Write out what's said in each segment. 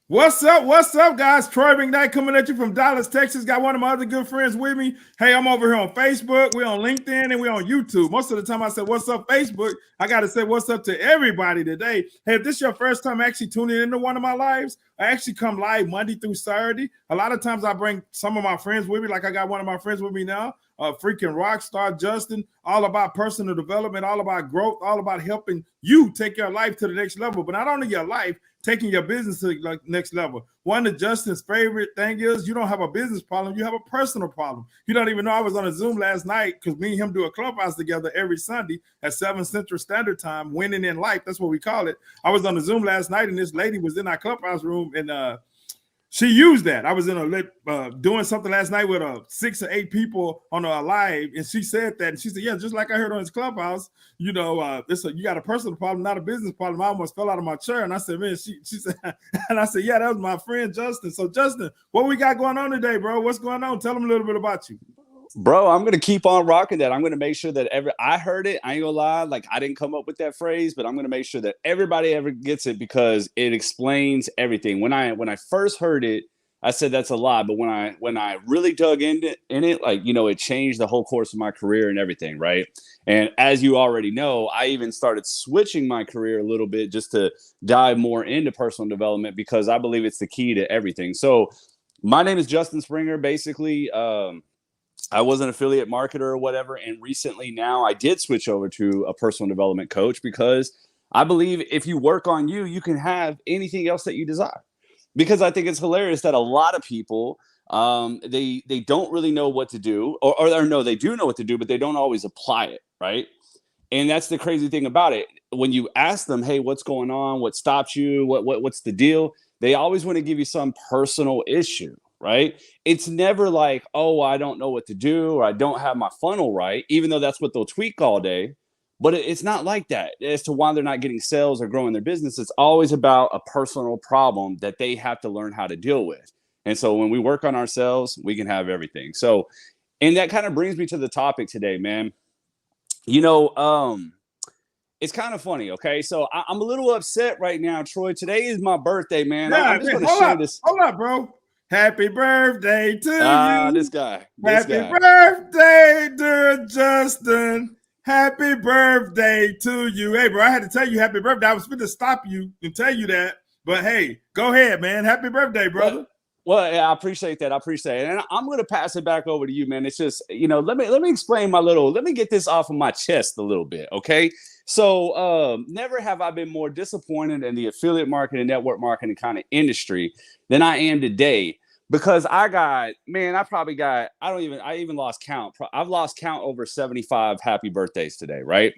What's up, guys? Troy McKnight coming at you from Dallas, Texas. Got one of my other good friends with me. Hey, I'm over here on Facebook. We're on LinkedIn and we're on YouTube. Most of the time I say, what's up, Facebook? I got to say, what's up to everybody today. Hey, if this is your first time actually tuning into one of my lives, I actually come live Monday through Saturday. A lot of times I bring some of my friends with me, like I got one of my friends with me now, freaking rock star Justin, all about personal development, all about growth, all about helping you take your life to the next level. But not only your life, taking your business to the next level. One of Justin's favorite thing is you don't have a business problem, you have a personal problem. You don't even know I was on a Zoom last night because me and him do a clubhouse together every Sunday at 7 Central Standard Time, winning in life. That's what we call it. I was on the Zoom last night and this lady was in our clubhouse room and she used that. I was in a doing something last night with 6 or 8 people on a live, and she said that. And she said, "Yeah, just like I heard on his clubhouse, you got a personal problem, not a business problem." I almost fell out of my chair, and I said, "Man," she said, and I said, "Yeah, that was my friend Justin." So, Justin, what we got going on today, bro? What's going on? Tell them a little bit about you. Bro, I'm gonna keep on rocking that. I'm gonna make sure that I heard it. I ain't gonna lie, like I didn't come up with that phrase, but I'm gonna make sure that everybody ever gets it because it explains everything. When I first heard it, I said that's a lie, but when I really dug in it, like it changed the whole course of my career and everything, right? And as you already know, I even started switching my career a little bit just to dive more into personal development because I believe it's the key to everything. So my name is Justin Springer. Basically, I was an affiliate marketer or whatever. And recently now I did switch over to a personal development coach because I believe if you work on you, you can have anything else that you desire. Because I think it's hilarious that a lot of people, they don't really know what to do or no, they do know what to do, but they don't always apply it. Right. And that's the crazy thing about it. When you ask them, hey, what's going on? What stops you? What's the deal? They always want to give you some personal issue, right? It's never like, oh, I don't know what to do or I don't have my funnel right, even though that's what they'll tweak all day. But it's not like that as to why they're not getting sales or growing their business. It's always about a personal problem that they have to learn how to deal with. And so when we work on ourselves, we can have everything. So, and that kind of brings me to the topic today, man. You know, it's kind of funny. Okay, so I'm a little upset right now, Troy. Today is my birthday, man. Yeah, I'm just man, going to share this. hold up, bro. Happy birthday to you. This guy. Happy birthday, dear Justin. Happy birthday to you. Hey, bro, I had to tell you happy birthday. I was going to stop you and tell you that. But hey, go ahead, man. Happy birthday, brother. Well, yeah, I appreciate that. I appreciate it. And I'm going to pass it back over to you, man. It's just, let me explain let me get this off of my chest a little bit. Okay. So never have I been more disappointed in the affiliate marketing, network marketing kind of industry than I am today. Because I even lost count. I've lost count over 75 happy birthdays today, right?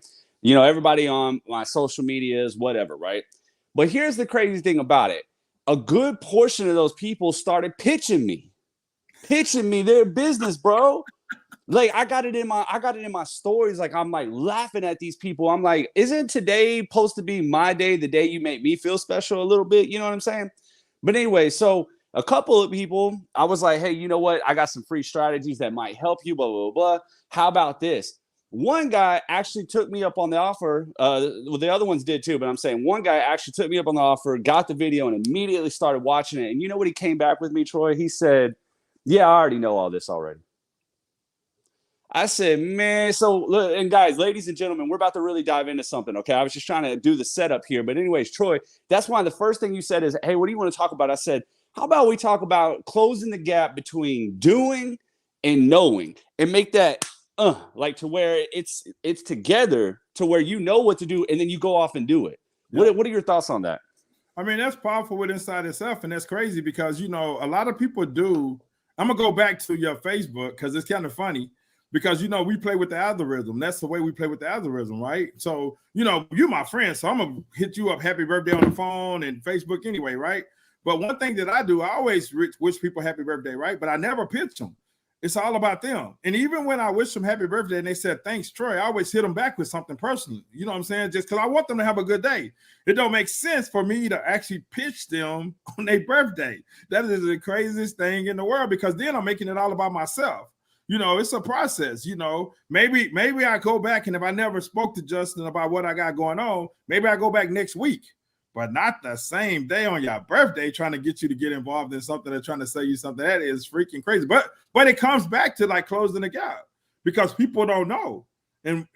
Everybody on my social medias, whatever, right? But here's the crazy thing about it. A good portion of those people started pitching me their business, bro. Like I got it in my stories. Like I'm like laughing at these people. I'm like, isn't today supposed to be my day, the day you make me feel special a little bit? You know what I'm saying? But anyway, so a couple of people, I was like, hey, you know what? I got some free strategies that might help you, blah, blah, blah. How about this? One guy actually took me up on the offer. Well, the other ones did too, but I'm saying one guy actually took me up on the offer, got the video, and immediately started watching it. And you know what he came back with me, Troy? He said, yeah, I already know all this already. I said, man, so, and guys, ladies and gentlemen, we're about to really dive into something, okay? I was just trying to do the setup here. But anyways, Troy, that's why the first thing you said is, hey, what do you want to talk about? I said, how about we talk about closing the gap between doing and knowing and make that like to where it's together to where you know what to do and then you go off and do it. Yep. What are your thoughts on that? I mean, that's powerful with inside itself, and that's crazy because, a lot of people do. I'm going to go back to your Facebook because it's kind of funny. Because we play with the algorithm. That's the way we play with the algorithm, right? So you're my friend, so I'm gonna hit you up happy birthday on the phone and Facebook anyway, right? But one thing that I do, I always wish people happy birthday, right? But I never pitch them. It's all about them. And even when I wish them happy birthday and they said thanks, Troy, I always hit them back with something personal. You know what I'm saying? Just because I want them to have a good day. It don't make sense for me to actually pitch them on their birthday. That is the craziest thing in the world because then I'm making it all about myself. It's a process, maybe I go back and if I never spoke to Justin about what I got going on, maybe I go back next week. but not the same day on your birthday trying to get you to get involved in something or trying to sell you something. That is freaking crazy. But it comes back to like closing the gap because people don't know. And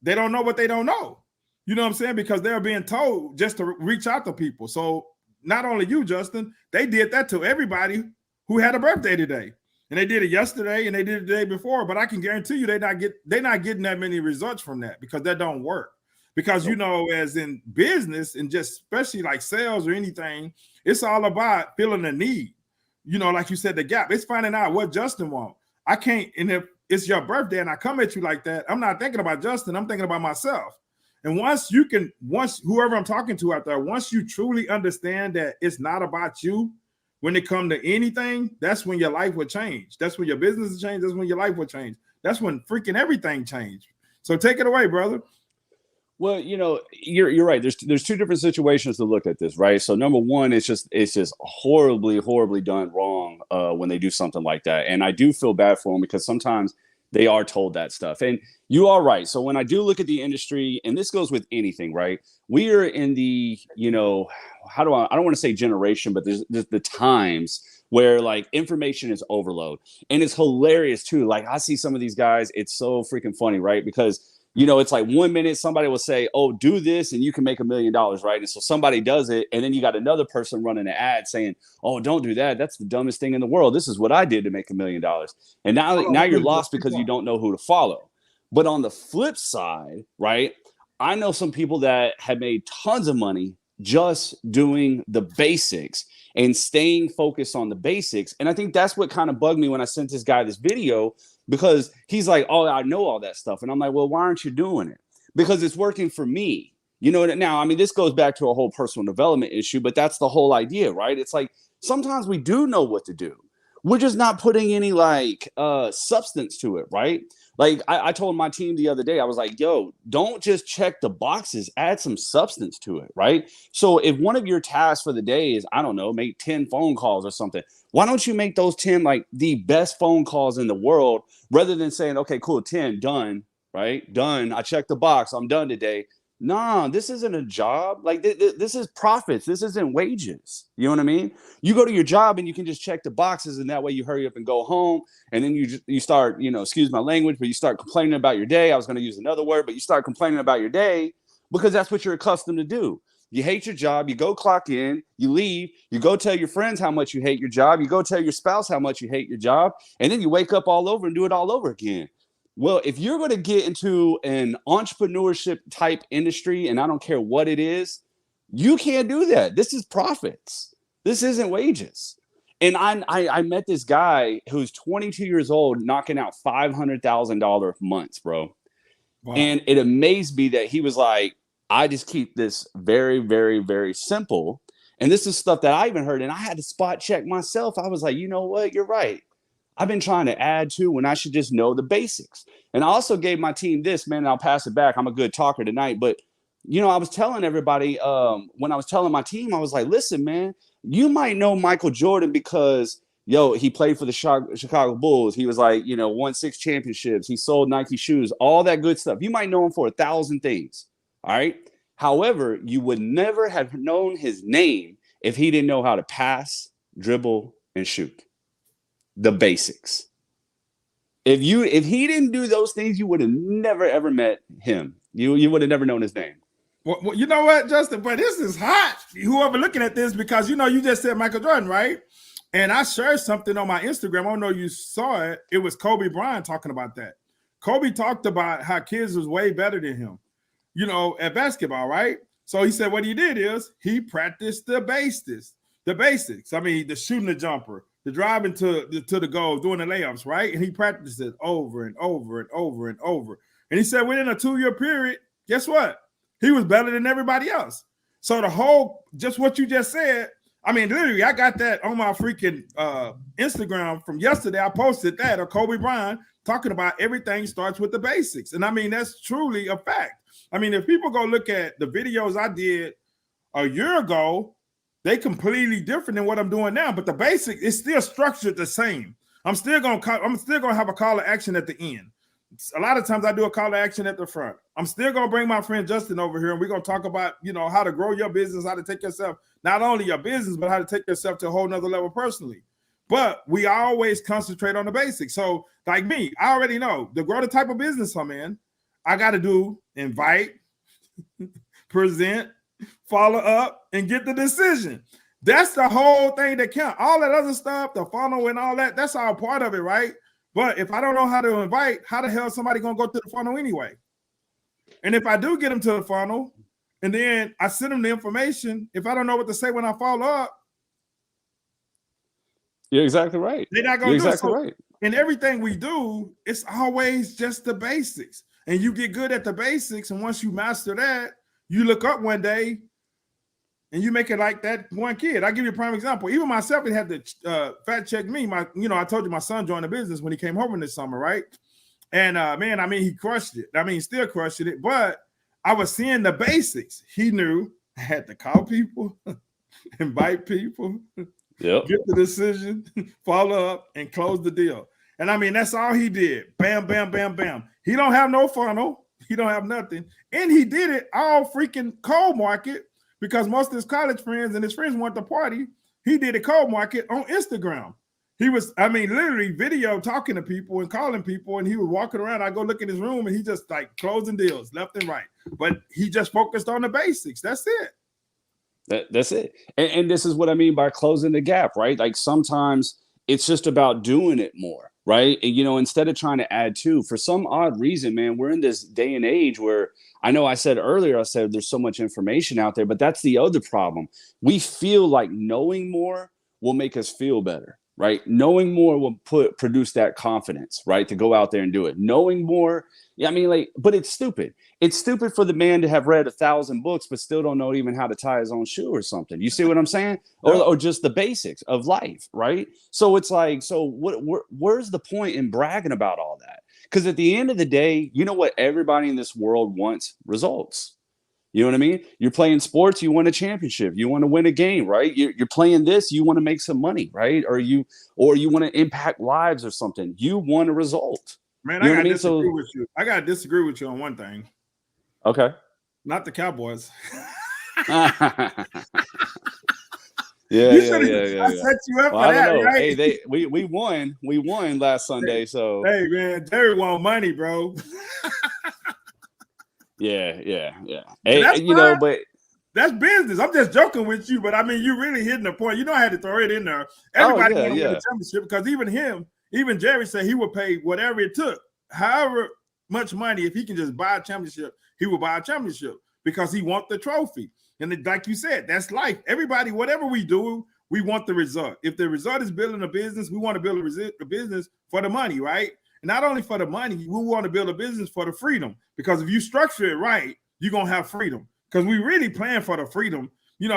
they don't know what they don't know. You know what I'm saying? Because they're being told just to reach out to people. So not only you, Justin, they did that to everybody who had a birthday today. And they did it yesterday and they did it the day before. But I can guarantee you they're not getting that many results from that because that don't work. Because, you know, as in business and just especially like sales or anything, it's all about feeling a need. You know, like you said, the gap. It's finding out what Justin wants. I can't, and if it's your birthday and I come at you like that, I'm not thinking about Justin. I'm thinking about myself. And once whoever I'm talking to out there, once you truly understand that it's not about you, when it comes to anything, that's when your life will change. That's when your business will change. That's when your life will change. That's when freaking everything changed. So take it away, brother. Well, you know, you're right. There's two different situations to look at this, right? So number one, it's just horribly done wrong when they do something like that. And I do feel bad for them because sometimes they are told that stuff. And you are right. So when I do look at the industry, and this goes with anything, right? We are in the, you know, I don't want to say generation, but there's the times where like information is overload. And it's hilarious too. Like I see some of these guys, it's so freaking funny, right? Because you know, it's like 1 minute somebody will say, oh, do this and you can make $1 million, right? And so somebody does it. And then you got another person running an ad saying, oh, don't do that. That's the dumbest thing in the world. This is what I did to make $1 million. And now you're lost because you don't know who to follow. But on the flip side, right, I know some people that have made tons of money just doing the basics and staying focused on the basics. And I think that's what kind of bugged me when I sent this guy this video, because he's like, oh, I know all that stuff. And I'm like, well, why aren't you doing it? Because it's working for me. You know, now, I mean, this goes back to a whole personal development issue, but that's the whole idea, right? It's like sometimes we do know what to do. We're just not putting any like substance to it, right? Like I told my team the other day, I was like, yo, don't just check the boxes, add some substance to it, right? So if one of your tasks for the day is, I don't know, make 10 phone calls or something, why don't you make those 10 like the best phone calls in the world rather than saying, okay, cool, 10, done, right? Done. I checked the box. I'm done today. Nah, this isn't a job. Like this is profits. This isn't wages. You know what I mean? You go to your job and you can just check the boxes, and that way you hurry up and go home. And then you start, you know, excuse my language, but you start complaining about your day. I was going to use another word, but you start complaining about your day because that's what you're accustomed to do. You hate your job. You go clock in, you leave, you go tell your friends how much you hate your job. You go tell your spouse how much you hate your job. And then you wake up all over and do it all over again. Well, if you're going to get into an entrepreneurship type industry, and I don't care what it is, you can't do that. This is profits. This isn't wages. And I met this guy who's 22 years old, knocking out $500,000 months, bro. Wow. And it amazed me that he was like, I just keep this very, very, very simple. And this is stuff that I even heard, and I had to spot check myself. I was like, you know what? You're right. I've been trying to add to when I should just know the basics. And I also gave my team this, man, and I'll pass it back. I'm a good talker tonight. But, you know, I was telling everybody when I was telling my team, I was like, listen, man, you might know Michael Jordan because, yo, he played for the Chicago Bulls. He was like, you know, won 6 championships. He sold Nike shoes, all that good stuff. You might know him for 1,000 things. All right. However, you would never have known his name if he didn't know how to pass, dribble, and shoot. The basics. If he didn't do those things, you would have never ever met him. You would have never known his name. Well, you know what, Justin? But this is hot. Whoever looking at this, because you know you just said Michael Jordan, right? And I shared something on my Instagram. I don't know if you saw it. It was Kobe Bryant talking about that. Kobe talked about how kids was way better than him, you know, at basketball, right? So he said what he did is he practiced the basics. I mean, the shooting the jumper, the driving to the goal, doing the layups, right? And he practiced it over and over and over and over. And he said within a 2-year period, guess what? He was better than everybody else. So the whole, just what you just said, I mean, literally, I got that on my freaking Instagram from yesterday. I posted that of Kobe Bryant talking about everything starts with the basics. And I mean, that's truly a fact. I mean, if people go look at the videos I did a year ago, they completely different than what I'm doing now, but the basic is still structured the same. I'm still gonna have a call to action at the end. a lot of times I do a call to action at the front. I'm still going to bring my friend Justin over here, and we're going to talk about, how to grow your business, how to take yourself, not only your business, but how to take yourself to a whole nother level personally. But we always concentrate on the basics. So like me, I already know to grow the type of business I'm in, I got to do invite, present, follow up, and get the decision. That's the whole thing that counts. All that other stuff, the funnel and all that, that's all part of it, right? But if I don't know how to invite, how the hell is somebody going to go through the funnel anyway? And if I do get them to the funnel and then I send them the information, if I don't know what to say when I follow up, you're exactly right. They're not going to do exactly right. In everything we do, it's always just the basics. And you get good at the basics. And once you master that, you look up one day and you make it like that one kid. I'll give you a prime example. Even myself, it had to fact check me. I told you my son joined the business when he came home this summer, right? And man, I mean, he crushed it. I mean, still crushing it. But I was seeing the basics. He knew I had to call people, invite people, get the decision, follow up, and close the deal. And I mean, that's all he did. Bam, bam, bam, bam. He don't have no funnel. He don't have nothing. And he did it all freaking cold market because most of his college friends and his friends wanted to party. He did a cold market on Instagram. He was, literally video talking to people and calling people, and he was walking around. I go look in his room, and he just like closing deals left and right. But he just focused on the basics. That's it. That's it. And this is what I mean by closing the gap, right? Like sometimes it's just about doing it more, right? And, instead of trying to add to, for some odd reason, man, we're in this day and age where I know I said earlier, there's so much information out there, but that's the other problem. We feel like knowing more will make us feel better, right? Knowing more will produce that confidence, right? To go out there and do it. Knowing more, but it's stupid. It's stupid for the man to have read 1,000 books, but still don't know even how to tie his own shoe or something. You see what I'm saying? Or just the basics of life, right? So it's like, where's the point in bragging about all that? Because at the end of the day, you know what everybody in this world wants? Results. You know what I mean? You're playing sports, you win a championship, you want to win a game, right? You're playing this, you want to make some money, right? Or you want to impact lives or something. You want a result. Man, I gotta disagree with you. I gotta disagree with you on one thing. Okay. Not the Cowboys. Yeah. I set you up for that, right? Hey, we won last Sunday, so hey man, Jerry want money, bro. Yeah. Hey, but that's business. I'm just joking with you, but I mean, you're really hitting the point. I had to throw it in there. Everybody want to win the championship because even Jerry said he would pay whatever it took, however much money, if he can just buy a championship, he will buy a championship because he wants the trophy. And like you said, that's life. Everybody, whatever we do, we want the result. If the result is building a business, we want to build a business for the money, right? And not only for the money, we want to build a business for the freedom. Because if you structure it right, you're going to have freedom. Because we really plan for the freedom.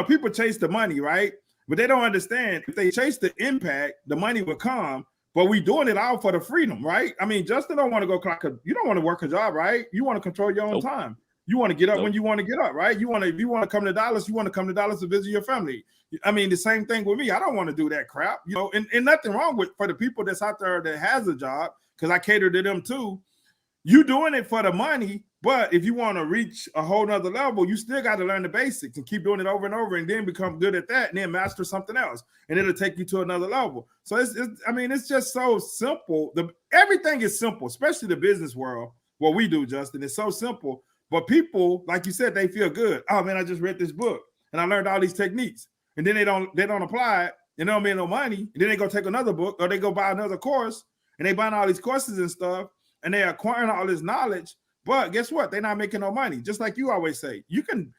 People chase the money, right? But they don't understand. If they chase the impact, the money will come. But we doing it all for the freedom, right? I mean, Justin don't want to go clock. You don't want to work a job, right? You want to control your own time. You want to get up when you want to get up, right? If you want to come to Dallas, you want to come to Dallas to visit your family. I mean, the same thing with me. I don't want to do that crap, and nothing wrong with for the people that's out there that has a job, because I cater to them too. You doing it for the money, but if you want to reach a whole nother level, you still got to learn the basics and keep doing it over and over, and then become good at that, and then master something else, and it'll take you to another level. So it's just so simple. Everything is simple, especially the business world. What we do, Justin, is so simple. But people, like you said, they feel good. Oh man, I just read this book and I learned all these techniques, and then they don't apply it, and they don't make no money, and then they go take another book or they go buy another course, and they buying all these courses and stuff, and they acquiring all this knowledge. But guess what? They're not making no money. Just like you always say, you can,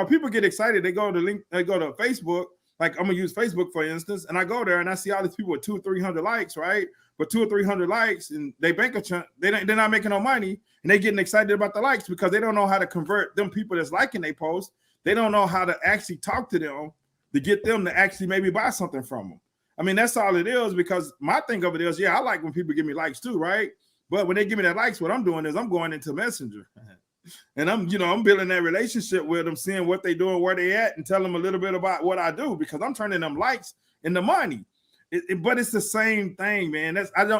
people get excited. They go to Facebook. Like I'm gonna use Facebook for instance, and I go there and I see all these people with 200 or 300 likes, right? But 200 or 300 likes, and they bank a chunk. They're not making no money, and they getting excited about the likes because they don't know how to convert them people that's liking they post. They don't know how to actually talk to them to get them to actually maybe buy something from them. I mean, that's all it is. Because my thing of it is, I like when people give me likes too, right? But when they give me that likes, what I'm doing is I'm going into Messenger, and I'm building that relationship with them, seeing what they doing, where they at, and tell them a little bit about what I do, because I'm turning them likes into money. But it's the same thing, man.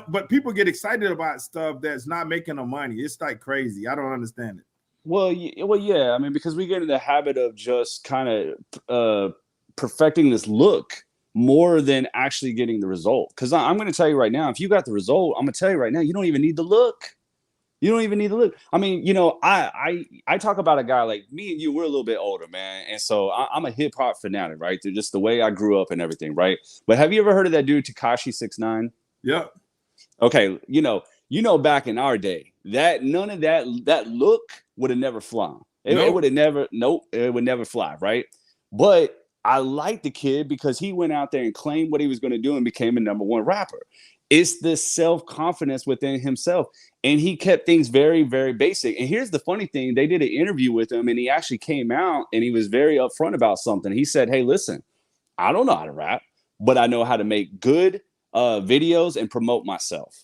But people get excited about stuff that's not making them money. It's like crazy. I don't understand it. Well, yeah. I mean, because we get in the habit of just kind of perfecting this look more than actually getting the result. Because I'm going to tell you right now, if you got the result, I'm going to tell you right now, you don't even need the look. You don't even need to look. I mean, I talk about a guy like me and you. We're a little bit older, man, and so I'm a hip hop fanatic, right? They're just the way I grew up and everything, right? But have you ever heard of that dude Takashi 6ix9ine? Yep. Okay, back in our day, that none of that look would have never flown. It would have never. Nope, it would never fly, right? But I like the kid because he went out there and claimed what he was going to do and became a #1 rapper. It's this self-confidence within himself. And he kept things very, very basic. And here's the funny thing. They did an interview with him and he actually came out and he was very upfront about something. He said, hey, listen, I don't know how to rap, but I know how to make good videos and promote myself.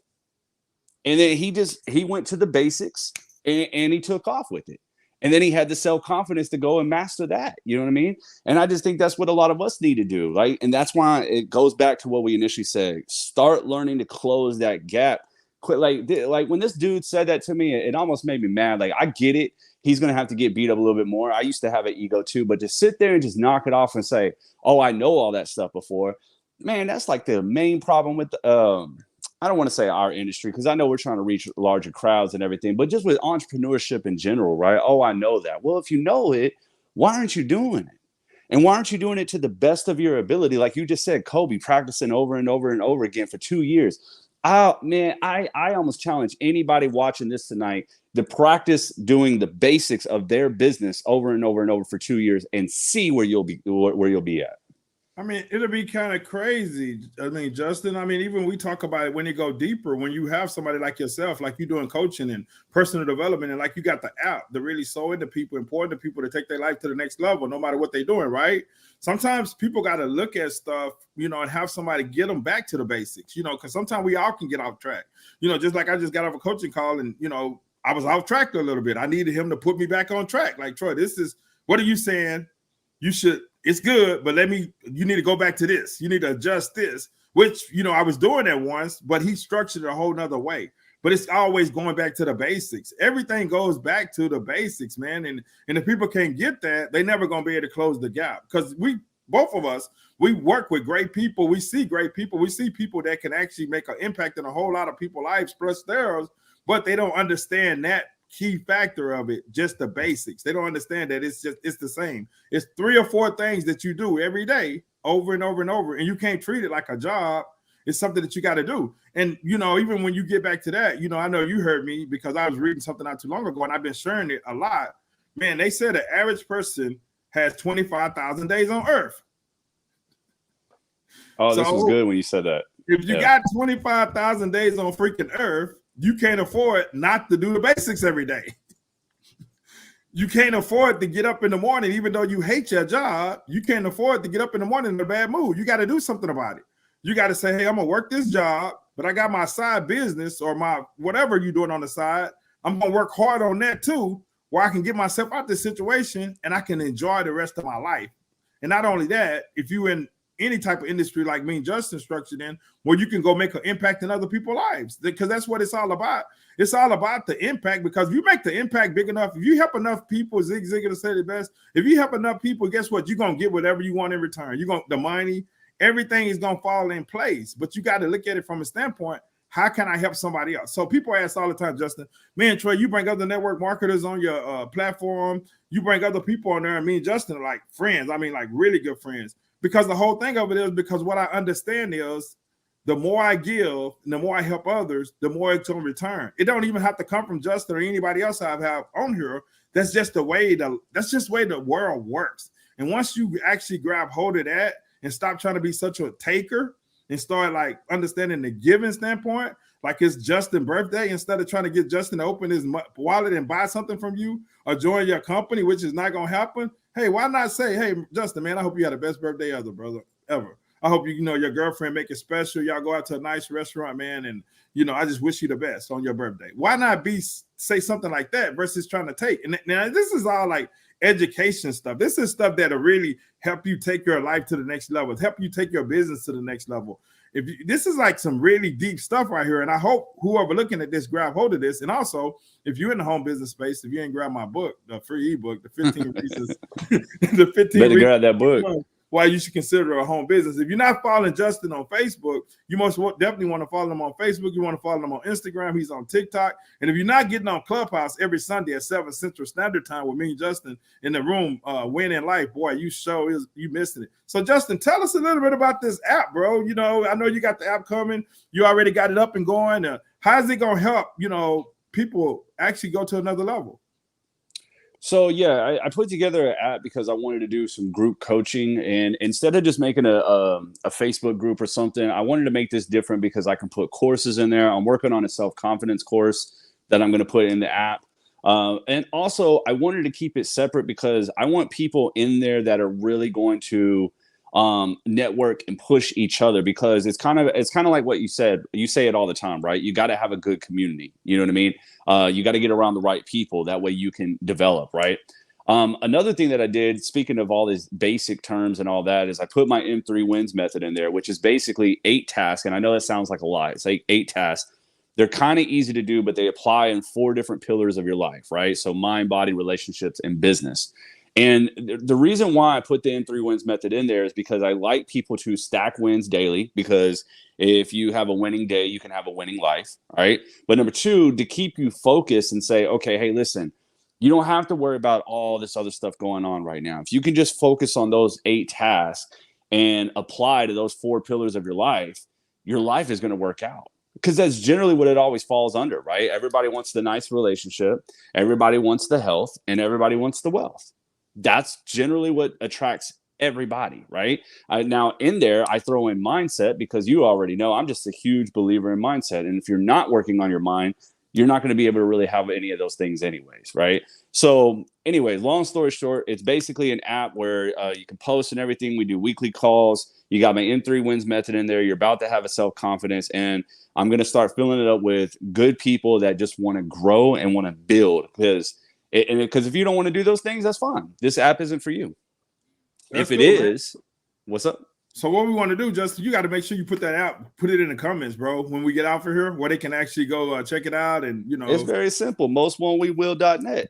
And then he went to the basics and he took off with it. And then he had the self-confidence to go and master that. You know what I mean? And I just think that's what a lot of us need to do, right? And that's why it goes back to what we initially said. Start learning to close that gap. Quit like when this dude said that to me, it almost made me mad. Like, I get it. He's going to have to get beat up a little bit more. I used to have an ego too, but to sit there and just knock it off and say, oh, I know all that stuff before, man, that's like the main problem with I don't want to say our industry because I know we're trying to reach larger crowds and everything, but just with entrepreneurship in general, right? Oh, I know that. Well, if you know it, why aren't you doing it? And why aren't you doing it to the best of your ability? Like you just said, Kobe practicing over and over and over again for 2 years. Man, I almost challenge anybody watching this tonight to practice doing the basics of their business over and over and over for 2 years and see where you'll be at. I mean, it'll be kind of crazy. I mean, Justin, even we talk about it when you go deeper, when you have somebody like yourself, like you doing coaching and personal development, and like you got the app to really sow into people, important to people to take their life to the next level, no matter what they're doing, right? Sometimes people got to look at stuff, and have somebody get them back to the basics, because sometimes we all can get off track. Just like I just got off a coaching call and, I was off track a little bit. I needed him to put me back on track. Like, Troy, what are you saying? It's good, but you need to go back to this. You need to adjust this, which, I was doing that once, but he structured it a whole nother way. But it's always going back to the basics. Everything goes back to the basics, man. And if people can't get that, they're never going to be able to close the gap. Because both of us, we work with great people. We see great people. We see people that can actually make an impact in a whole lot of people's lives, plus theirs, but they don't understand that key factor of it, just the basics. They don't understand that it's the same. It's 3 or 4 things that you do every day over and over and over, and you can't treat it like a job. It's something that you got to do. And even when you get back to that, I know you heard me because I was reading something not too long ago and I've been sharing it a lot. Man, they said the average person has 25,000 days on earth. Oh, this was good when you said that. If you got 25,000 days on freaking earth, you can't afford not to do the basics every day. You can't afford to get up in the morning, even though you hate your job. You can't afford to get up in the morning in a bad mood. You got to do something about it. You got to say, hey, I'm going to work this job, but I got my side business or my whatever you're doing on the side. I'm going to work hard on that too, where I can get myself out of this situation and I can enjoy the rest of my life. And not only that, if you in any type of industry like me and Justin structured in, where you can go make an impact in other people's lives, because that's what it's all about. It's all about the impact, because if you make the impact big enough, if you help enough people, Zig Ziglar said it best, if you help enough people, guess what? You're going to get whatever you want in return. The money, everything is going to fall in place, but you got to look at it from a standpoint, how can I help somebody else? So people ask all the time, Justin, man, Troy, you bring other network marketers on your platform. You bring other people on there, and me and Justin are like friends. Like really good friends. Because the whole thing of it is, because what I understand is the more I give and the more I help others, the more it's going to return. It don't even have to come from Justin or anybody else I have on here. That's just the way the world works. And once you actually grab hold of that and stop trying to be such a taker and start like understanding the giving standpoint, like it's Justin's birthday, instead of trying to get Justin to open his wallet and buy something from you or join your company, which is not going to happen. Hey, why not say, hey, Justin, man, I hope you had the best birthday ever, brother, ever. I hope your girlfriend make it special. Y'all go out to a nice restaurant, man, and I just wish you the best on your birthday. Why not say something like that versus trying to take? And now this is all like education stuff. This is stuff that'll really help you take your life to the next level, help you take your business to the next level. This is like some really deep stuff right here, and I hope whoever looking at this grab hold of this. And also, if you're in the home business space, if you ain't grab my book, the free ebook, the 15 reasons, the 15 better grab that book. Why you should consider a home business. If you're not following Justin on Facebook, you definitely want to follow him on Facebook. You want to follow him on Instagram. He's on TikTok. And if you're not getting on Clubhouse every Sunday at 7 Central Standard Time with me and Justin in the room, Win in Life, boy, you missing it. So Justin, tell us a little bit about this app, bro. You know, I know you got the app coming. You already got it up and going. How's it going to help, people actually go to another level? So yeah, I put together an app because I wanted to do some group coaching, and instead of just making a Facebook group or something, I wanted to make this different because I can put courses in there. I'm working on a self-confidence course that I'm going to put in the app. And also I wanted to keep it separate because I want people in there that are really going to network and push each other, because it's kind of like what you said. You say it all the time, right? You got to have a good community. You know what I mean? You got to get around the right people. That way you can develop, right? Another thing that I did, speaking of all these basic terms and all that, is I put my M3 wins method in there, which is basically 8 tasks. And I know that sounds like a lot. It's like 8 tasks. They're kind of easy to do, but they apply in 4 different pillars of your life, right? So mind, body, relationships, and business. And the reason why I put the M3 wins method in there is because I like people to stack wins daily, because if you have a winning day, you can have a winning life, right? But number 2, to keep you focused and say, okay, hey, listen, you don't have to worry about all this other stuff going on right now. If you can just focus on those 8 tasks and apply to those 4 pillars of your life is going to work out. Because that's generally what it always falls under, right? Everybody wants the nice relationship, everybody wants the health, and everybody wants the wealth. That's generally what attracts everybody, right? Now in there, I throw in mindset, because you already know I'm just a huge believer in mindset. And if you're not working on your mind, you're not going to be able to really have any of those things anyways, right? So anyway, long story short, it's basically an app where you can post and everything. We do weekly calls. You got my M3 wins method in there. You're about to have a self-confidence, and I'm going to start filling it up with good people that just want to grow and want to build, because if you don't want to do those things, that's fine. This app isn't for you. If it is, what's up? So what we want to do, Justin, you got to make sure you put that out, put it in the comments, bro, when we get out for here, where they can actually go check it out. And, it's very simple. Mostwon'twewill.net.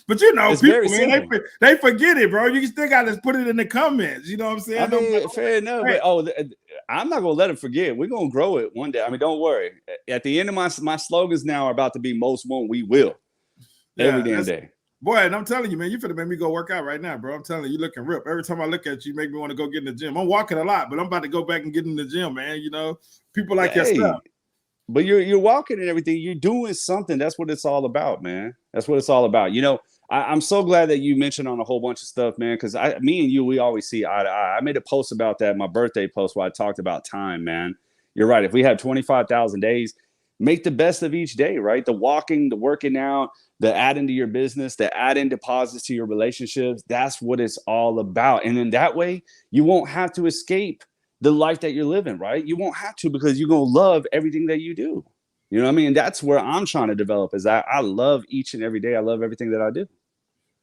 But it's people, man, they forget it, bro. You still got to put it in the comments. You know what I'm saying? I mean, fair enough. But, I'm not going to let them forget. We're going to grow it one day. I mean, don't worry. At the end of my slogans now are about to be most won't we will. Every damn day. Boy, and I'm telling you, man, you finna make me go work out right now, bro. I'm telling you, looking ripped. Every time I look at you, make me want to go get in the gym. I'm walking a lot, but I'm about to go back and get in the gym, man. People like yourself. But you're walking and everything. You're doing something. That's what it's all about, man. That's what it's all about. I'm so glad that you mentioned on a whole bunch of stuff, man, because me and you, we always see eye to eye. I made a post about that, my birthday post, where I talked about time, man. You're right. If we have 25,000 days, make the best of each day, right? The walking, the working out, the adding to your business, the adding deposits to your relationships. That's what it's all about. And then that way, you won't have to escape the life that you're living, right? You won't have to, because you're going to love everything that you do. You know what I mean? That's where I'm trying to develop, is I love each and every day. I love everything that I do.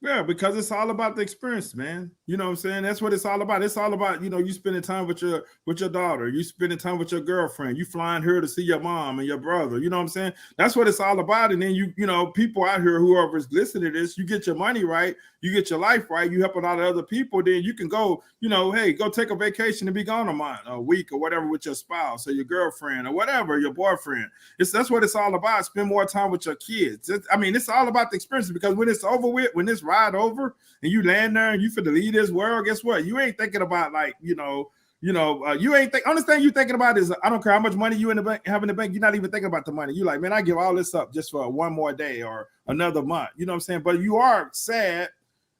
Yeah, because it's all about the experience, man. You know what I'm saying? That's what it's all about. It's all about, you spending time with your daughter, you spending time with your girlfriend, you flying here to see your mom and your brother. You know what I'm saying? That's what it's all about. And then people out here, whoever's listening to this, you get your money right, you get your life right, you help a lot of other people, then you can go, hey, go take a vacation and be gone a week or whatever with your spouse or your girlfriend or whatever, your boyfriend. That's what it's all about. Spend more time with your kids. It's all about the experience, because when it's over with, when it's ride over and you land there and you finna leave this world, guess what? You ain't thinking about you ain't only thing you thinking about is, I don't care how much money you have in the bank, you're not even thinking about the money. You like, man, I give all this up just for one more day or another month. You know what I'm saying? But you are sad,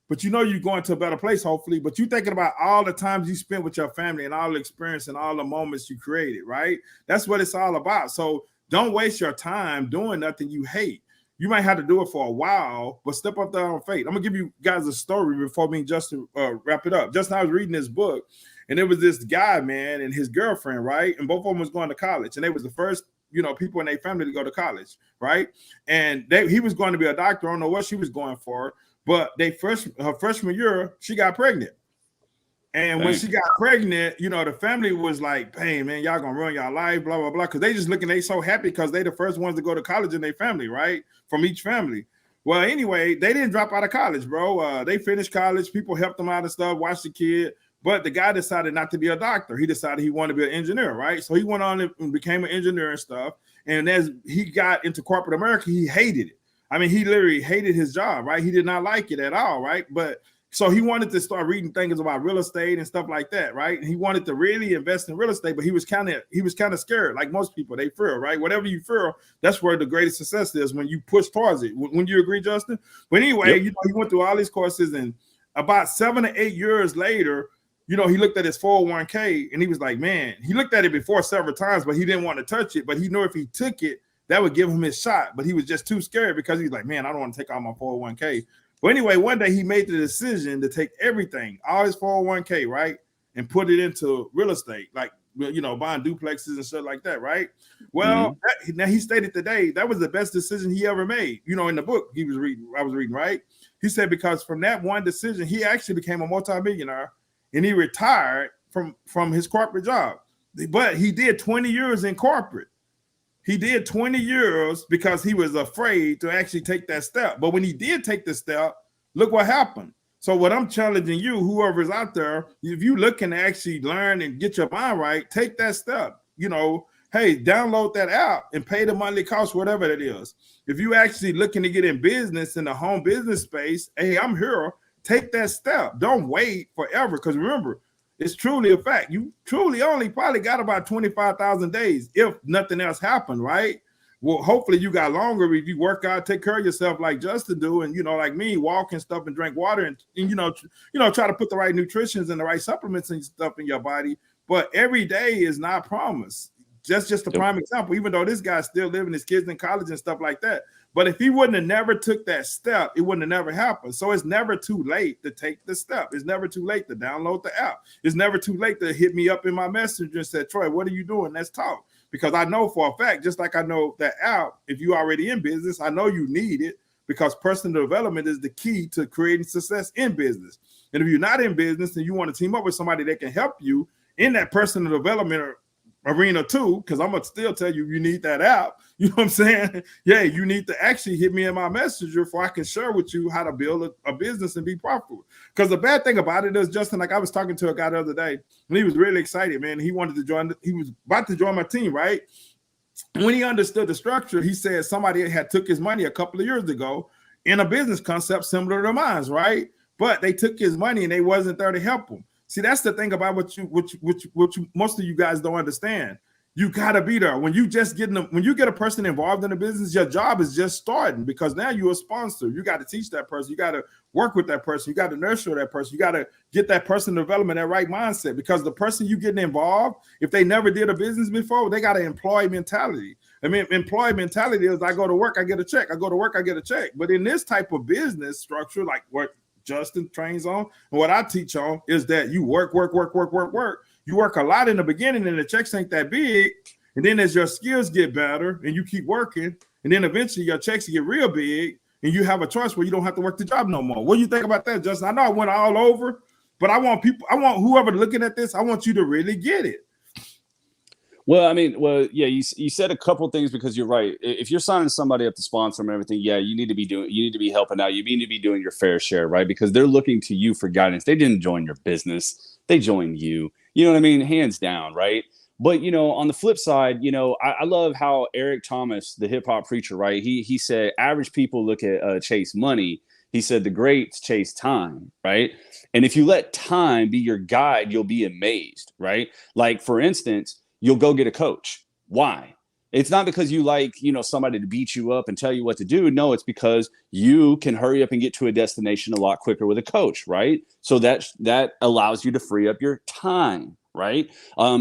but you're going to a better place, hopefully. But you thinking about all the times you spent with your family and all the experience and all the moments you created, right? That's what it's all about. So don't waste your time doing nothing you hate. You might have to do it for a while, but step up there on faith. I'm gonna give you guys a story before me and Justin wrap it up. Justin, I was reading this book, and it was this guy, man, and his girlfriend, right? And both of them was going to college, and they was the first, people in their family to go to college, right? And he was going to be a doctor. I don't know what she was going for, But her freshman year, she got pregnant. And when she got pregnant, you know, the family was like, hey, man, y'all gonna ruin y'all life, blah, blah, blah. Cause they just looking, they so happy because they the first ones to go to college in their family, right? From each family. Well, anyway, they didn't drop out of college, bro. They finished college. People helped them out and stuff, watched the kid. But the guy decided not to be a doctor. He decided he wanted to be an engineer, right? So he went on and became an engineer and stuff. And as he got into corporate America, he hated it. I mean, he literally hated his job, right? He did not like it at all, right? But so he wanted to start reading things about real estate and stuff like that, right? And he wanted to really invest in real estate, but he was kind of scared, like most people. They fear, right? Whatever you fear, that's where the greatest success is, when you push towards it. When you agree, Justin? But anyway, you know, he went through all these courses, and about 7 or 8 years later, you know, he looked at his 401k and he was like, man, he looked at it before several times, but he didn't want to touch it. But he knew if he took it, that would give him his shot. But he was just too scared because he's like, man, I don't want to take out my 401k. But anyway, one day he made the decision to take everything, all his 401k, right, and put it into real estate, like, you know, buying duplexes and stuff like that, right? Well, now he stated today that was the best decision he ever made. You know, in the book I was reading, right? He said because from that one decision, he actually became a multimillionaire, and he retired from his corporate job. But he did 20 years in corporate. He did 20 years because he was afraid to actually take that step. But when he did take the step, look what happened. So what I'm challenging you, whoever's out there, if you looking to actually learn and get your mind right, take that step. You know, hey, download that app and pay the monthly cost, whatever it is. If you actually looking to get in business, in the home business space, hey, I'm here. Take that step. Don't wait forever. Because remember, it's truly a fact. You truly only probably got about 25,000 days if nothing else happened, right? Well, hopefully you got longer if you work out, take care of yourself like Justin do, and, you know, like me, walk and stuff and drink water and you know, try to put the right nutritions and the right supplements and stuff in your body. But every day is not promised. Just a prime example, even though this guy's still living, his kids in college and stuff like that. But if he wouldn't have never took that step, it wouldn't have never happened. So it's never too late to take the step. It's never too late to download the app. It's never too late to hit me up in my messenger and say, Troy, what are you doing? Let's talk. Because I know for a fact, just like I know that app, if you're already in business, I know you need it, because personal development is the key to creating success in business. And if you're not in business and you want to team up with somebody that can help you in that personal development arena too, because I'm gonna still tell you need that app. You know what I'm saying? Yeah, you need to actually hit me in my messenger for I can share with you how to build a business and be profitable. Because the bad thing about it is, Justin, like I was talking to a guy the other day, and he was really excited, man. He wanted to join. He was about to join my team, right? When he understood the structure, he said somebody had took his money a couple of years ago in a business concept similar to mine, right? But they took his money and they wasn't there to help him. See, that's the thing about what most of you guys don't understand. You gotta be there when you just when you get a person involved in a business. Your job is just starting, because now you're a sponsor. You got to teach that person. You got to work with that person. You got to nurture that person. You got to get that person development, that right mindset. Because the person you getting involved, if they never did a business before, they got an employee mentality. I mean, employee mentality is I go to work, I get a check. I go to work, I get a check. But in this type of business structure, like what Justin trains on and what I teach on, is that you work. You work a lot in the beginning and the checks ain't that big. And then as your skills get better and you keep working, and then eventually your checks get real big and you have a choice where you don't have to work the job no more. What do you think about that, Justin? I know I went all over, but I want whoever looking at this, I want you to really get it. Well, I mean, yeah, you said a couple things, because you're right. If you're signing somebody up to sponsor them and everything, yeah, you need to be helping out. You need to be doing your fair share, right? Because they're looking to you for guidance. They didn't join your business. They joined you. You know what I mean? Hands down, right? But, you know, on the flip side, you know, I love how Eric Thomas, the hip hop preacher, right? He said average people look at chase money. He said the greats chase time, right? And if you let time be your guide, you'll be amazed, right? Like, for instance, you'll go get a coach. Why? It's not because you like, you know, somebody to beat you up and tell you what to do. No, it's because you can hurry up and get to a destination a lot quicker with a coach, right? So that allows you to free up your time, right?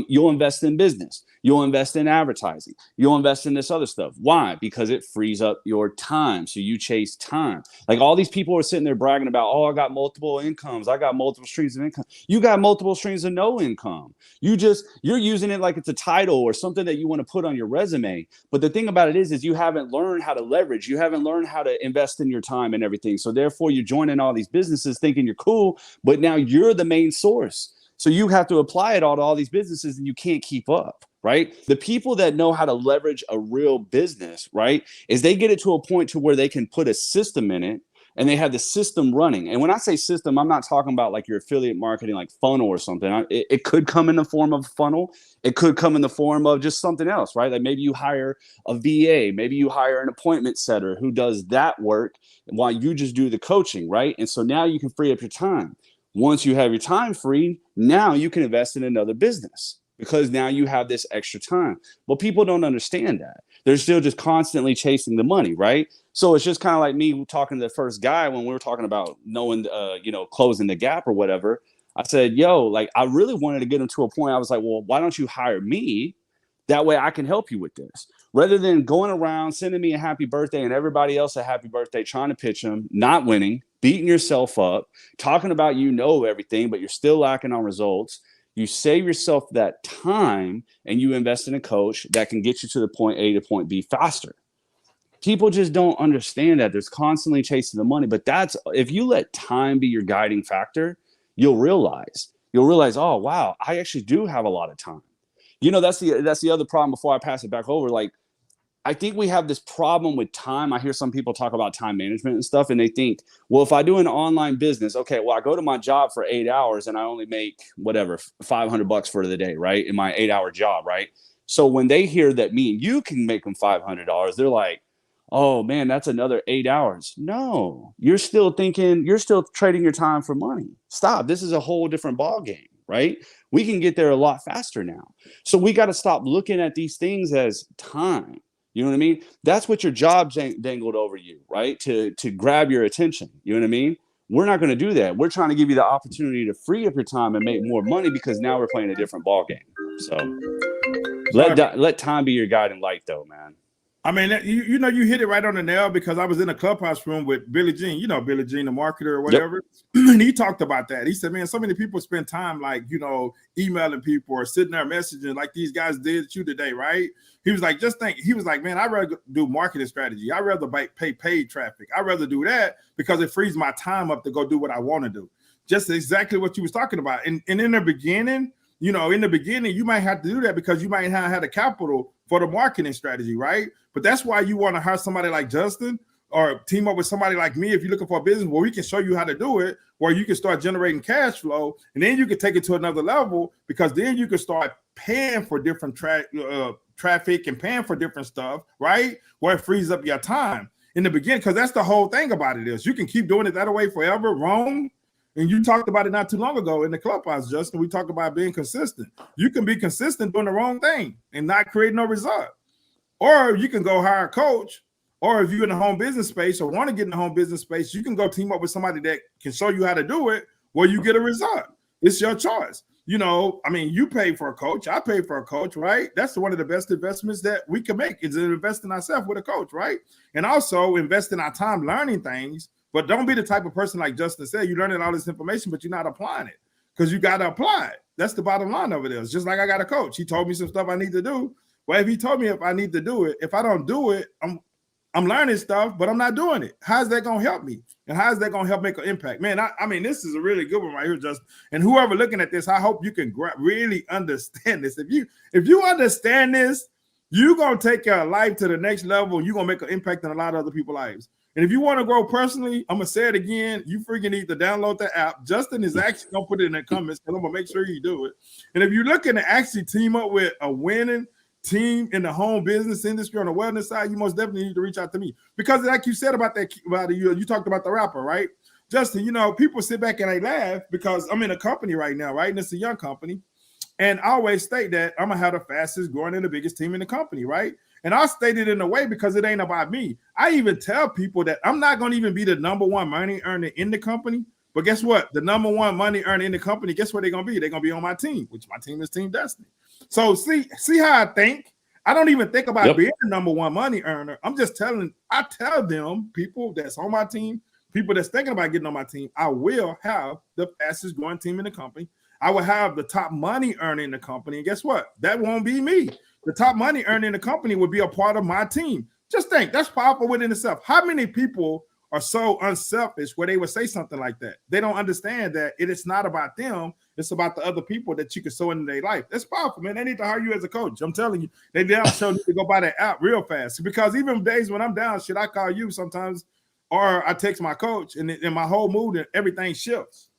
You'll invest in business. You'll invest in advertising. You'll invest in this other stuff. Why? Because it frees up your time. So you chase time. Like all these people are sitting there bragging about, oh, I got multiple incomes. I got multiple streams of income. You got multiple streams of no income. You're using it like it's a title or something that you want to put on your resume. But the thing about it is you haven't learned how to leverage. You haven't learned how to invest in your time and everything. So therefore you're joining all these businesses thinking you're cool, but now you're the main source. So you have to apply it all to all these businesses and you can't keep up, right? The people that know how to leverage a real business, right, is they get it to a point to where they can put a system in it and they have the system running. And when I say system, I'm not talking about like your affiliate marketing, like funnel or something. It could come in the form of funnel. It could come in the form of just something else, right? Like maybe you hire a VA, maybe you hire an appointment setter who does that work while you just do the coaching, right? And so now you can free up your time. Once you have your time free, now you can invest in another business because now you have this extra time. But people don't understand that. They're still just constantly chasing the money, right? So it's just kind of like me talking to the first guy when we were talking about knowing, closing the gap or whatever. I said, yo, like I really wanted to get him to a point. I was like, well, why don't you hire me? That way I can help you with this. Rather than going around sending me a happy birthday and everybody else a happy birthday, trying to pitch them, not winning, beating yourself up, talking about everything, but you're still lacking on results. You save yourself that time and you invest in a coach that can get you to the point A to point B faster. People just don't understand that. There's constantly chasing the money, but if you let time be your guiding factor, you'll realize, oh, wow, I actually do have a lot of time. That's the other problem before I pass it back over. Like, I think we have this problem with time. I hear some people talk about time management and stuff, and they think, well, if I do an online business, okay, well, I go to my job for 8 hours and I only make whatever, $500 for the day, right? In my 8-hour job, right? So when they hear that me and you can make them $500, they're like, oh man, that's another 8 hours. No, you're still trading your time for money. Stop. This is a whole different ball game, right? We can get there a lot faster now. So we got to stop looking at these things as time. You know what I mean? That's what your job dangled over you, right? To grab your attention. You know what I mean? We're not going to do that. We're trying to give you the opportunity to free up your time and make more money because now we're playing a different ball game. So let time be your guiding light, though, man. I mean, you hit it right on the nail because I was in a clubhouse room with Billy Jean, Billy Jean, the marketer or whatever. Yep. And he talked about that. He said, man, so many people spend time like, emailing people or sitting there messaging like these guys did you today, right? He was like, man, I'd rather do marketing strategy. I'd rather pay paid traffic. I'd rather do that because it frees my time up to go do what I want to do. Just exactly what you was talking about. And in the beginning, you might have to do that because you might not have the capital for the marketing strategy, right? But that's why you want to hire somebody like Justin or team up with somebody like me if you're looking for a business where we can show you how to do it, where you can start generating cash flow, and then you can take it to another level because then you can start paying for different traffic and paying for different stuff, right? Where it frees up your time in the beginning, because that's the whole thing about it is you can keep doing it that way forever, wrong. And you talked about it not too long ago in the clubhouse, Justin. We talked about being consistent. You can be consistent doing the wrong thing and not create no result. Or you can go hire a coach, or if you're in the home business space or want to get in the home business space, you can go team up with somebody that can show you how to do it where you get a result. It's your choice. You pay for a coach. I pay for a coach, right? That's one of the best investments that we can make is invest in ourselves with a coach, right? And also invest in our time learning things. But don't be the type of person like Justin said, you're learning all this information, but you're not applying it because you got to apply it. That's the bottom line of it is. Just like I got a coach. He told me some stuff I need to do. Well, if he told me if I need to do it, if I don't do it, I'm learning stuff, but I'm not doing it. How's that going to help me? And how's that going to help make an impact? Man, I mean, this is a really good one right here, Justin. And whoever looking at this, I hope you can really understand this. If you understand this, you're going to take your life to the next level. You're going to make an impact on a lot of other people's lives. And if you want to grow personally, I'm going to say it again. You freaking need to download the app. Justin is actually going to put it in the comments because I'm going to make sure you do it. And if you're looking to actually team up with a winning team in the home business industry on the wellness side, you most definitely need to reach out to me. Because like you said you talked about the rapper, right? Justin, people sit back and they laugh because I'm in a company right now, right? And it's a young company. And I always state that I'm going to have the fastest growing and the biggest team in the company, right? And I'll state it in a way because it ain't about me. I even tell people that I'm not going to even be the number one money earner in the company But guess what? The number one money earner in the company, guess what they're gonna be? They're gonna be on my team, which my team is Team Destiny. So see how I think. I don't even think about being the number one money earner. I'm just I tell them, people that's on my team, people that's thinking about getting on my team, I will have the fastest growing team in the company. I will have the top money earner in the company. And guess what? That won't be me. The top money earner in the company would be a part of my team. Just think, that's powerful within itself. How many people are so unselfish where they would say something like that? They don't understand that it is not about them. It's about the other people that you can sow into their life. That's powerful, man. They need to hire you as a coach. I'm telling you, they damn sure need to go buy that app real fast. Because even days when I'm down, shit, I call you sometimes, or I text my coach, and my whole mood and everything shifts.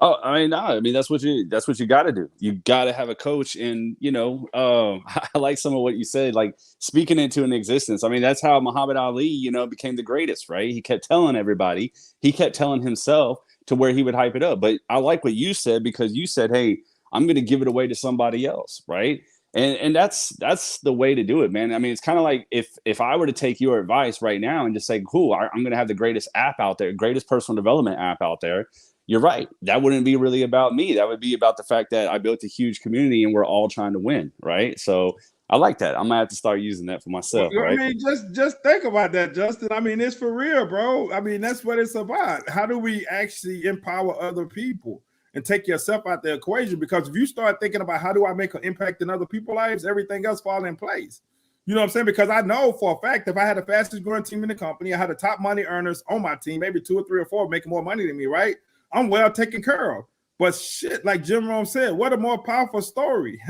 Oh, I mean, that's what you got to do. You got to have a coach, and I like some of what you said, like speaking into an existence. I mean, that's how Muhammad Ali, became the greatest, right? He kept telling everybody, he kept telling himself to where he would hype it up. But I like what you said, because you said, "Hey, I'm going to give it away to somebody else," right? And that's the way to do it, man. I mean, it's kind of like if I were to take your advice right now and just say, "Cool, I'm going to have the greatest app out there, greatest personal development app out there." You're right. That wouldn't be really about me. That would be about the fact that I built a huge community and we're all trying to win, right? So I like that. I'm gonna have to start using that for myself. Well, right? I mean, just think about that, Justin. I mean, it's for real, bro. I mean, that's what it's about. How do we actually empower other people and take yourself out the equation? Because if you start thinking about how do I make an impact in other people's lives, everything else falls in place. You know what I'm saying? Because I know for a fact, if I had the fastest growing team in the company, I had the top money earners on my team, maybe 2 or 3 or 4 making more money than me, right? I'm well taken care of. But shit, like Jim Rome said, what a more powerful story.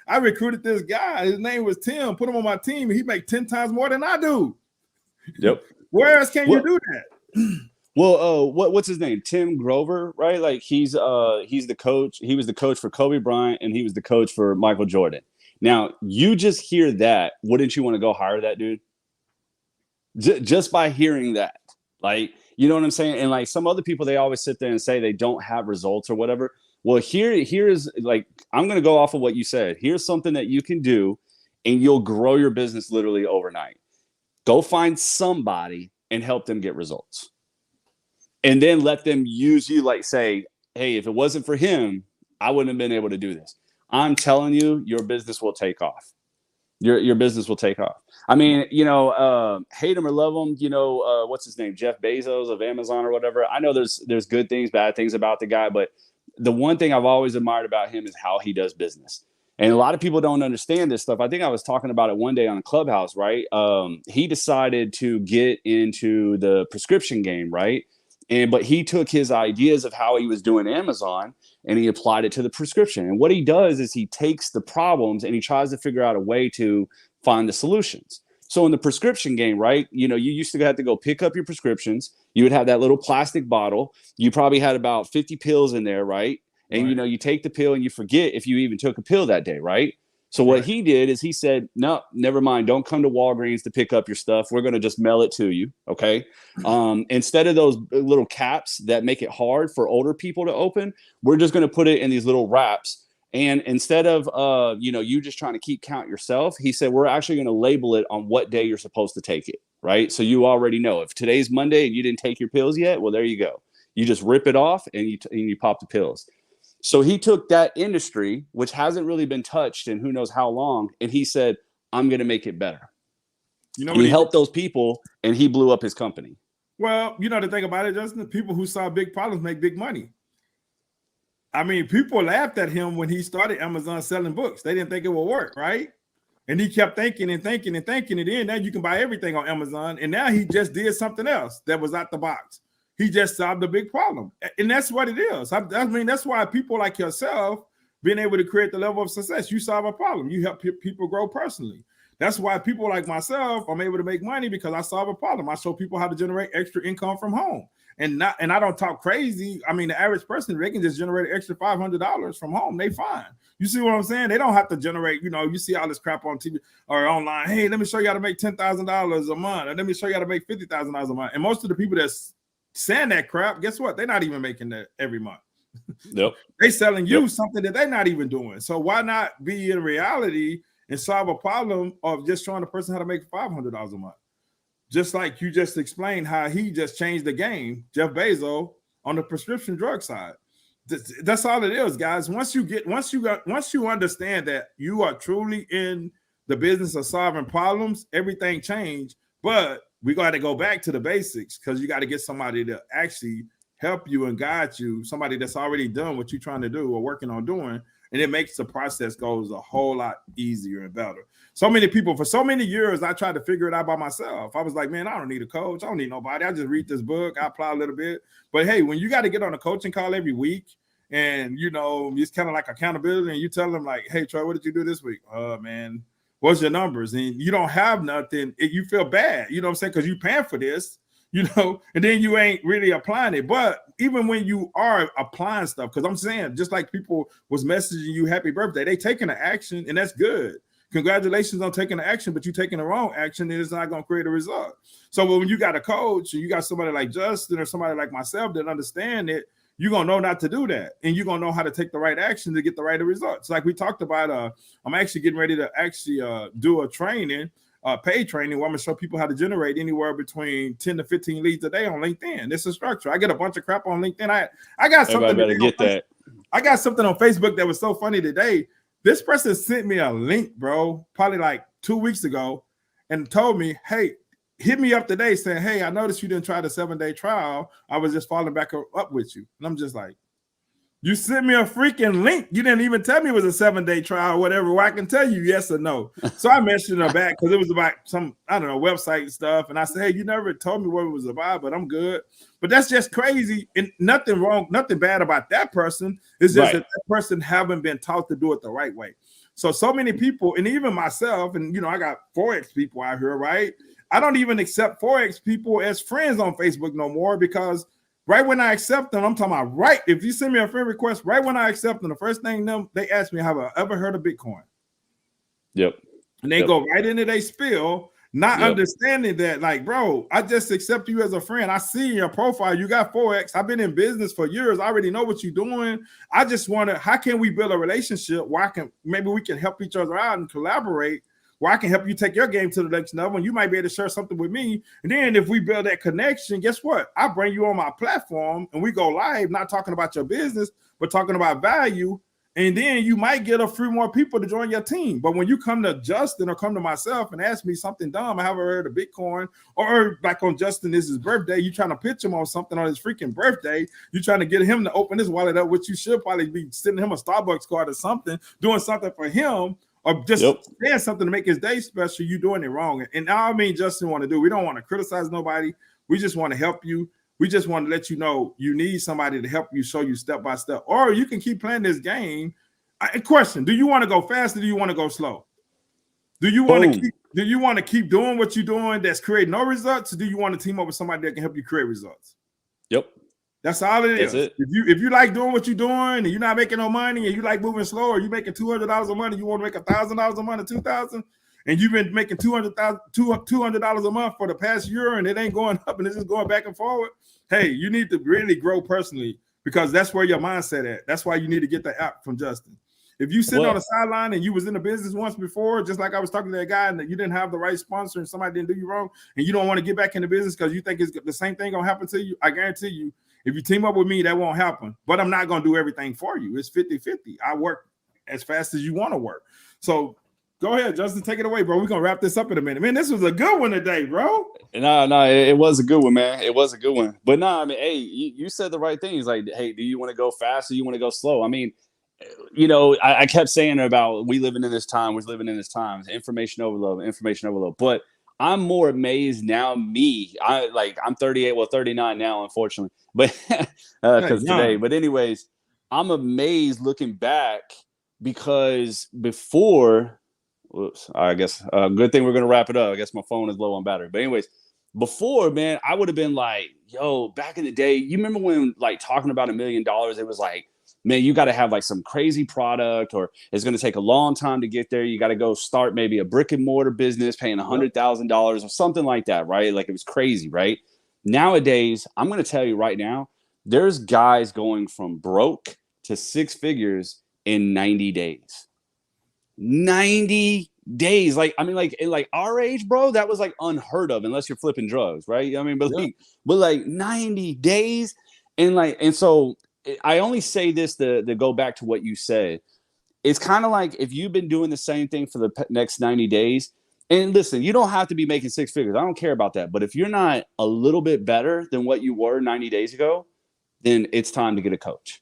I recruited this guy. His name was Tim. Put him on my team, and he make 10 times more than I do. Yep. Where else can you do that? Well, what's his name? Tim Grover, right? Like he's the coach. He was the coach for Kobe Bryant, and he was the coach for Michael Jordan. Now, you just hear that. Wouldn't you want to go hire that dude? Just by hearing that. Like, you know what I'm saying? And like some other people, they always sit there and say they don't have results or whatever. Well, here's like, I'm going to go off of what you said. Here's something that you can do and you'll grow your business literally overnight. Go find somebody and help them get results. And then let them use you, like say, hey, if it wasn't for him, I wouldn't have been able to do this. I'm telling you, your business will take off. Your business will take off. I mean, hate him or love him, what's his name? Jeff Bezos of Amazon or whatever. I know there's good things, bad things about the guy, but the one thing I've always admired about him is how he does business. And a lot of people don't understand this stuff. I think I was talking about it one day on a Clubhouse, right? He decided to get into the prescription game, right? But he took his ideas of how he was doing Amazon and he applied it to the prescription. And what he does is he takes the problems and he tries to figure out a way to find the solutions. So in the prescription game, right, you used to have to go pick up your prescriptions. You would have that little plastic bottle. You probably had about 50 pills in there, right? And, you take the pill and you forget if you even took a pill that day, right? So what he did is he said, no, never mind. Don't come to Walgreens to pick up your stuff. We're going to just mail it to you. Okay. Instead of those little caps that make it hard for older people to open, we're just going to put it in these little wraps. And instead of, you just trying to keep count yourself, he said, we're actually going to label it on what day you're supposed to take it. Right. So you already know if today's Monday and you didn't take your pills yet, well, there you go. You just rip it off and you pop the pills. So he took that industry, which hasn't really been touched in who knows how long, and he said, I'm going to make it better. He helped those people, and he blew up his company. Well, the thing about it, Justin, people who solve big problems make big money. I mean, people laughed at him when he started Amazon selling books. They didn't think it would work, right? And he kept thinking and thinking and thinking. And then now you can buy everything on Amazon. And now he just did something else that was out the box. He just solved a big problem. And that's what it is. I mean, that's why people like yourself being able to create the level of success, you solve a problem. You help people grow personally. That's why people like myself, I'm able to make money because I solve a problem. I show people how to generate extra income from home. And I don't talk crazy. I mean, the average person, they can just generate an extra $500 from home. They fine. You see what I'm saying? They don't have to generate, you see all this crap on TV or online. Hey, let me show you how to make $10,000 a month. Or let me show you how to make $50,000 a month. And most of the people that's saying that crap, guess what? They're not even making that every month. Nope. They selling you something that they're not even doing. So why not be in reality and solve a problem of just showing a person how to make $500 a month? Just like you just explained how he just changed the game, Jeff Bezos, on the prescription drug side. That's all it is, guys. Once you understand that you are truly in the business of solving problems, everything changed. But we got to go back to the basics because you got to get somebody to actually help you and guide you, somebody that's already done what you're trying to do or working on doing. And it makes the process goes a whole lot easier and better. So many people, for so many years, I tried to figure it out by myself. I was like, man, I don't need a coach. I don't need nobody. I just read this book. I apply a little bit. But hey, when you got to get on a coaching call every week, and it's kind of like accountability, and you tell them like, hey, Troy, what did you do this week? Man, what's your numbers? And you don't have nothing. You feel bad, you know what I'm saying? Because you paying for this, and then you ain't really applying it. But even when you are applying stuff, because I'm saying, just like people was messaging you happy birthday, they taking the action, and that's good. Congratulations on taking the action, but you taking the wrong action, and it's not going to create a result. So when you got a coach, and you got somebody like Justin or somebody like myself that understand it, you're going to know not to do that. And you're going to know how to take the right action to get the right results. Like we talked about, I'm actually getting ready to do a training, paid training, where I'm going to show people how to generate anywhere between 10 to 15 leads a day on LinkedIn. It's a structure. I get a bunch of crap on LinkedIn. I got something. Everybody better get that. I got something on Facebook that was so funny today. This person sent me a link, bro, probably like 2 weeks ago, and told me, hey, hit me up today saying, hey, I noticed you didn't try the 7-day trial. I was just following back up with you. And I'm just like, you sent me a freaking link. You didn't even tell me it was a 7-day trial or whatever, where I can tell you yes or no. So I mentioned her back because it was about some, I don't know, website stuff. And I said, hey, you never told me what it was about, but I'm good. But that's just crazy. And nothing wrong, nothing bad about that person. It's just that person haven't been taught to do it the right way. So many people, and even myself, and I got Forex people out here, right? I don't even accept Forex people as friends on Facebook no more, because right when I accept them, I'm talking about right. If you send me a friend request, right when I accept them, the first thing they ask me, have I ever heard of Bitcoin? Yep. And they go right into their spiel, not understanding that, like, bro, I just accept you as a friend. I see in your profile, you got Forex. I've been in business for years. I already know what you're doing. I just wonder, how can we build a relationship where maybe we can help each other out and collaborate, where I can help you take your game to the next level, and you might be able to share something with me. And then if we build that connection, guess what? I bring you on my platform and we go live, not talking about your business, but talking about value. And then you might get a few more people to join your team. But when you come to Justin or come to myself and ask me something dumb, I haven't heard of Bitcoin, or back on Justin, this is his birthday, you trying to pitch him on something on his freaking birthday, you trying to get him to open his wallet up, which you should probably be sending him a Starbucks card or something, doing something for him, or just saying something to make his day special. You doing it wrong. And all me and Justin want to do, we don't want to criticize nobody. We just want to help you. We just want to let you know you need somebody to help you, show you step by step, or you can keep playing this game. Question: do you want to go fast, or do you want to go slow? Do you want to keep doing what you're doing that's creating no results, or do you want to team up with somebody that can help you create results? Yep. That's all it is. That's it. If you like doing what you're doing and you're not making no money, and you like moving slow, or you making $200 a month, you want to make $1,000 a month or $2,000, and you've been making $200 a month for the past year, and it ain't going up and it's just going back and forward. Hey, you need to really grow personally, because that's where your mindset at. That's why you need to get the app from Justin. If you sit on the sideline and you was in the business once before, just like I was talking to that guy, and you didn't have the right sponsor and somebody didn't do you wrong, and you don't want to get back in the business because you think it's the same thing gonna happen to you, I guarantee you, if you team up with me, that won't happen. But I'm not going to do everything for you. It's 50-50. I work as fast as you want to work. So go ahead, Justin, take it away, bro. We're going to wrap this up in a minute. Man, this was a good one today, bro. No, it was a good one, man. It was a good one. But no, I mean, hey, you said the right things. Like, hey, do you want to go fast or you want to go slow? I mean, I kept saying about we're living in this time. Information overload. But I'm more amazed now. I'm 38, 39 now, unfortunately, but because today. But anyways, I'm amazed looking back, because before, I guess good thing we're gonna wrap it up. I guess my phone is low on battery. But anyways, before, man, I would have been like, yo, back in the day, you remember when like talking about $1 million, it was like, man, you got to have like some crazy product, or it's going to take a long time to get there. You got to go start maybe a brick and mortar business, paying $100,000 or something like that, right? Like, it was crazy, right? Nowadays, I'm going to tell you right now, there's guys going from broke to 6 figures in 90 days. 90 days. Like, I mean, like in like our age, bro, that was like unheard of unless you're flipping drugs, right? I mean, but like 90 days. And so I only say this to go back to what you said. It's kind of like if you've been doing the same thing for the next 90 days, and listen, you don't have to be making six figures. I don't care about that. But if you're not a little bit better than what you were 90 days ago, then it's time to get a coach.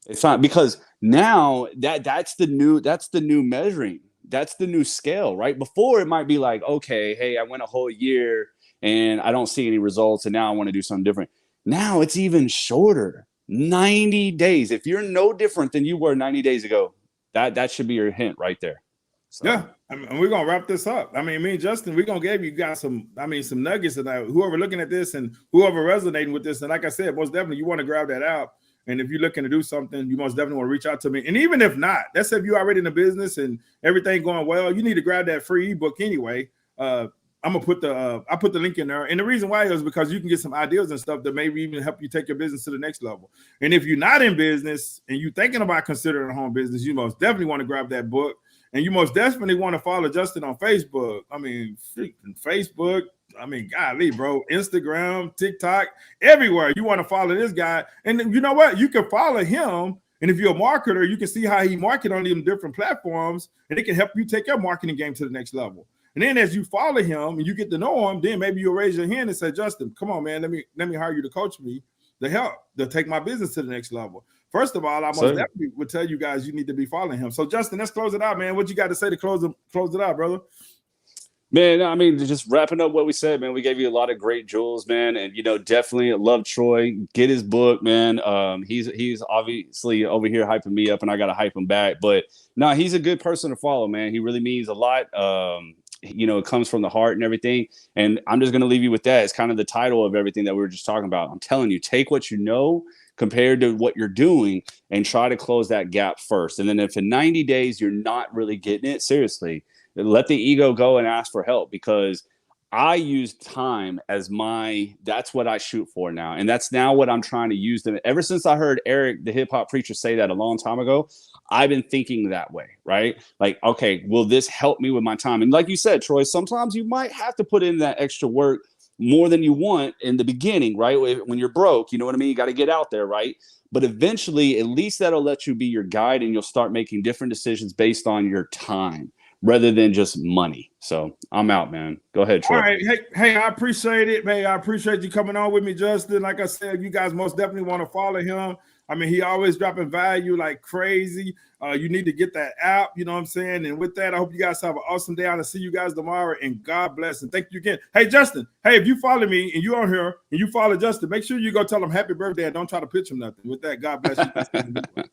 It's not, because now that's the new measuring. That's the new scale, right? Before it might be like, okay, hey, I went a whole year and I don't see any results, and now I want to do something different. Now it's even shorter. 90 days. If you're no different than you were 90 days ago, that should be your hint right there. So. Yeah, and we're gonna wrap this up. I mean, me and Justin, we're gonna give you guys some nuggets tonight. Whoever looking at this and whoever resonating with this, and like I said, most definitely you want to grab that out. And if you're looking to do something, you most definitely want to reach out to me. And even if not, that's if you're already in the business and everything going well, you need to grab that free ebook anyway. I'm gonna put I put the link in there. And the reason why is because you can get some ideas and stuff that maybe even help you take your business to the next level. And if you're not in business and you're thinking about considering a home business, you most definitely want to grab that book. And you most definitely want to follow Justin on Facebook. I mean, Facebook. I mean, golly, bro. Instagram, TikTok, everywhere. You want to follow this guy. And you know what? You can follow him. And if you're a marketer, you can see how he market on them different platforms. And it can help you take your marketing game to the next level. And then as you follow him and you get to know him, then maybe you'll raise your hand and say, Justin, come on, man, let me hire you to coach me to help to take my business to the next level. First of all, I most definitely would tell you guys you need to be following him. So, Justin, let's close it out, man. What you got to say to close it out, brother? Man, I mean, just wrapping up what we said, man. We gave you a lot of great jewels, man, and definitely love Troy. Get his book, man. He's obviously over here hyping me up, and I got to hype him back. But no, he's a good person to follow, man. He really means a lot. It comes from the heart and everything. And I'm just gonna leave you with that. It's kind of the title of everything that we were just talking about. I'm telling you, take what you know compared to what you're doing and try to close that gap first. And then if in 90 days you're not really getting it, seriously, let the ego go and ask for help, because I use time as that's what I shoot for now. And that's now what I'm trying to use them. Ever since I heard Eric, the hip hop preacher, say that a long time ago, I've been thinking that way, right? Like, okay, will this help me with my time? And like you said, Troy, sometimes you might have to put in that extra work more than you want in the beginning, right? When you're broke, you know what I mean? You got to get out there, right? But eventually, at least that'll let you be your guide, and you'll start making different decisions based on your time rather than just money. So I'm out, man. Go ahead, Troy. All right. Hey, I appreciate it, man. I appreciate you coming on with me, Justin. Like I said, you guys most definitely want to follow him. I mean, he always dropping value like crazy. You need to get that app, you know what I'm saying? And with that, I hope you guys have an awesome day. I'll see you guys tomorrow, and God bless. And thank you again. Hey, Justin, hey, if you follow me and you're on here and you follow Justin, make sure you go tell him happy birthday and don't try to pitch him nothing. With that, God bless you.